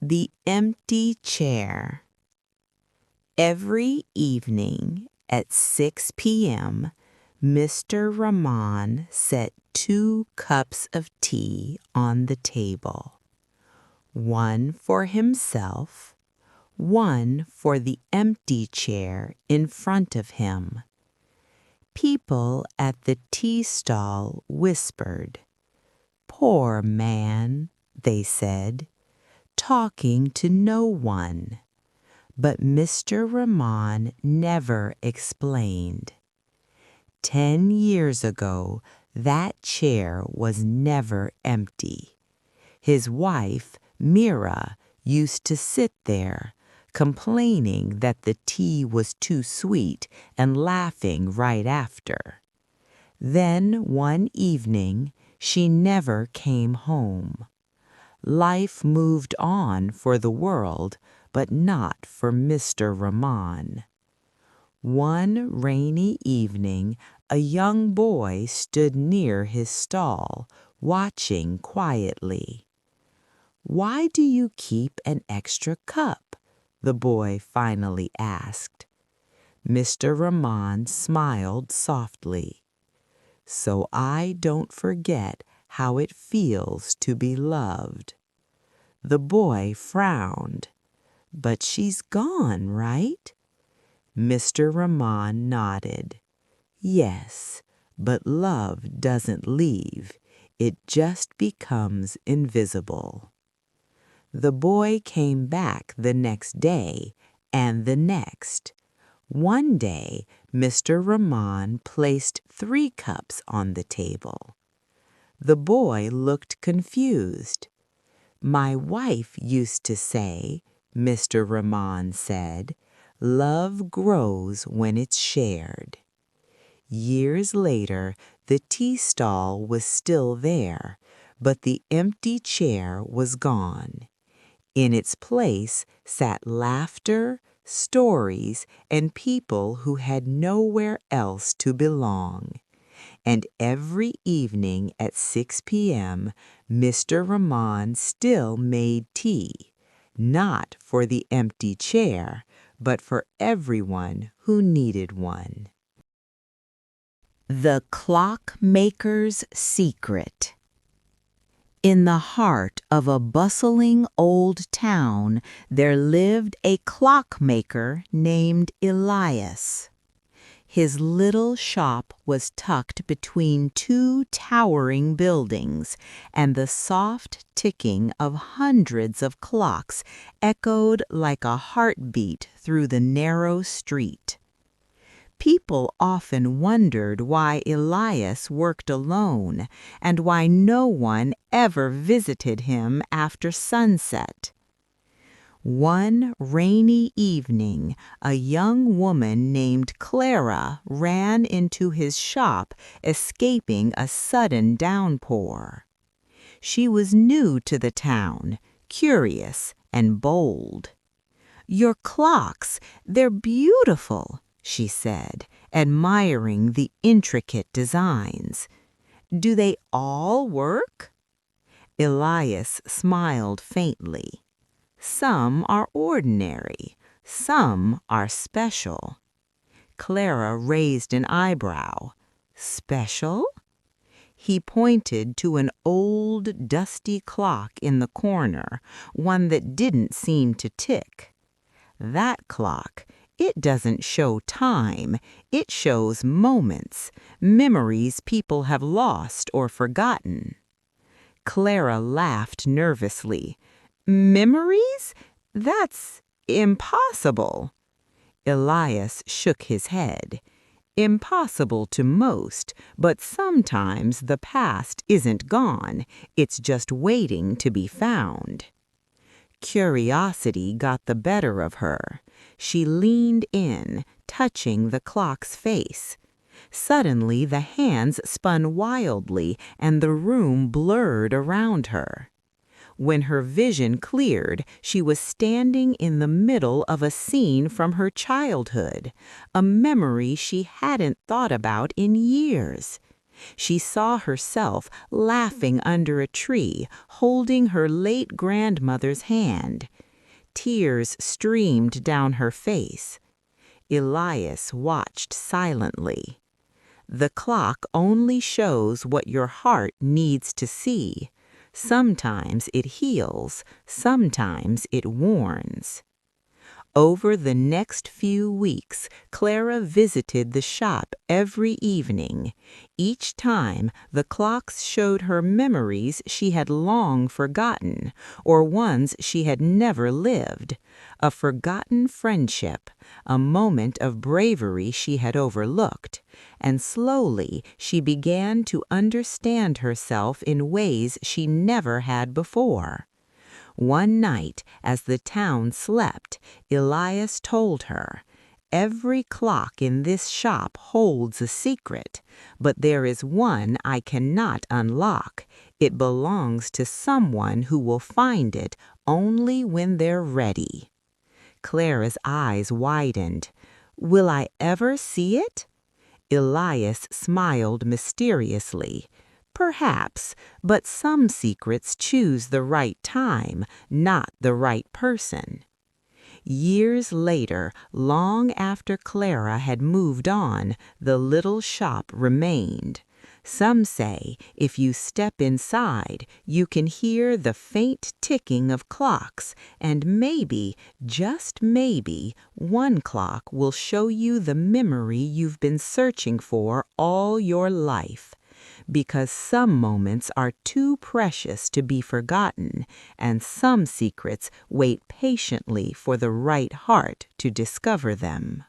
The empty chair. Every evening at 6 p.m., Mr. Rahman set 2 cups of tea on the table. One for himself, one for the empty chair in front of him. People at the tea stall whispered. "Poor man," they said, talking to no one. But Mr. Rahman never explained. 10 years ago, that chair was never empty. His wife, Mira, used to sit there, complaining that the tea was too sweet and laughing right after. Then one evening, she never came home. Life moved on for the world, but not for Mr. Rahman. One rainy evening, a young boy stood near his stall, watching quietly. "Why do you keep an extra cup?" the boy finally asked. Mr. Rahman smiled softly. "So I don't forget how it feels to be loved." The boy frowned. "But she's gone, right?" Mr. Rahman nodded. "Yes, but love doesn't leave. It just becomes invisible." The boy came back the next day and the next. One day, Mr. Rahman placed 3 cups on the table. The boy looked confused. "My wife used to say," Mr. Rahman said, "love grows when it's shared." Years later, the tea stall was still there, but the empty chair was gone. In its place sat laughter, stories, and people who had nowhere else to belong. And every evening at 6 p.m., Mr. Rahman still made tea, not for the empty chair, but for everyone who needed one. The Clockmaker's Secret. In the heart of a bustling old town, there lived a clockmaker named Elias. His little shop was tucked between 2 towering buildings, and the soft ticking of hundreds of clocks echoed like a heartbeat through the narrow street. People often wondered why Elias worked alone and why no one ever visited him after sunset. One rainy evening, a young woman named Clara ran into his shop, escaping a sudden downpour. She was new to the town, curious and bold. "Your clocks, they're beautiful," she said, admiring the intricate designs. "Do they all work?" Elias smiled faintly. "Some are ordinary, some are special." Clara raised an eyebrow. "Special?" He pointed to an old, dusty clock in the corner, one that didn't seem to tick. "That clock, it doesn't show time, it shows moments, memories people have lost or forgotten." Clara laughed nervously. "Memories? That's impossible." Elias shook his head. "Impossible to most, but sometimes the past isn't gone, it's just waiting to be found." Curiosity got the better of her. She leaned in, touching the clock's face. Suddenly the hands spun wildly and the room blurred around her. When her vision cleared, she was standing in the middle of a scene from her childhood, a memory she hadn't thought about in years. She saw herself laughing under a tree, holding her late grandmother's hand. Tears streamed down her face. Elias watched silently. The clock only shows what your heart needs to see. Sometimes it heals, sometimes it warns. Over the next few weeks, Clara visited the shop every evening. Each time, the clocks showed her memories she had long forgotten, or ones she had never lived. A forgotten friendship, a moment of bravery she had overlooked, and slowly she began to understand herself in ways she never had before. One night, as the town slept, Elias told her, "Every clock in this shop holds a secret, but there is one I cannot unlock. It belongs to someone who will find it only when they're ready." Clara's eyes widened. "Will I ever see it?" Elias smiled mysteriously. "Perhaps, but some secrets choose the right time, not the right person." Years later, long after Clara had moved on, the little shop remained. Some say if you step inside, you can hear the faint ticking of clocks, and maybe, just maybe, one clock will show you the memory you've been searching for all your life. Because some moments are too precious to be forgotten, and some secrets wait patiently for the right heart to discover them.